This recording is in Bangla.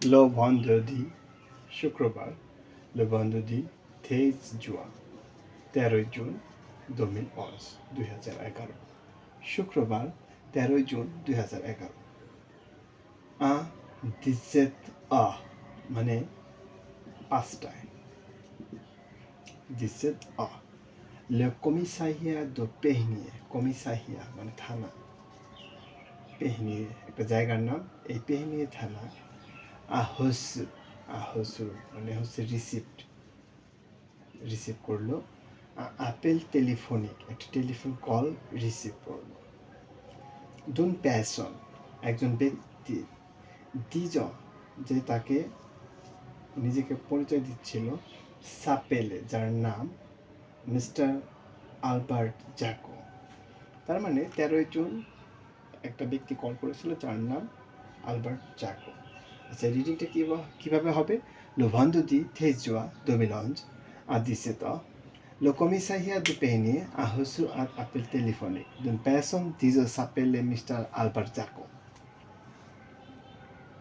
Le vendredi শুক্রবার le vendredi 13 juin 13 জুন 2011 শুক্রবার 13 জুন 2011 un 17 heures মানে 5টায় 17 heures le commissariat de Pehnier commissariat মানে থানা পেহনিয়ে একটা জায়গার নাম এই পেহনিয়ে থানা আহসু মানে হচ্ছে রিসিভ করলো আপেল টেলিফোনিক একটা টেলিফোন কল রিসিভ করলো দুন প্যাসন একজন ব্যক্তি দিজন যে তাকে নিজেকে পরিচয় দিচ্ছিল সাপেলে যার নাম মিস্টার আলবার্ট জ্যাকো তার মানে 13 জুন একটা ব্যক্তি কল করেছিল যার নাম আলবার্ট জ্যাকো আচ্ছা রিডিংটা কীভাবে হবে Le vendredi 13 juin 2011 à 17 heures, le commissariat de Paynier a reçu un appel téléphonique d'une personne disant s'appeler Mr. Albert Zacco.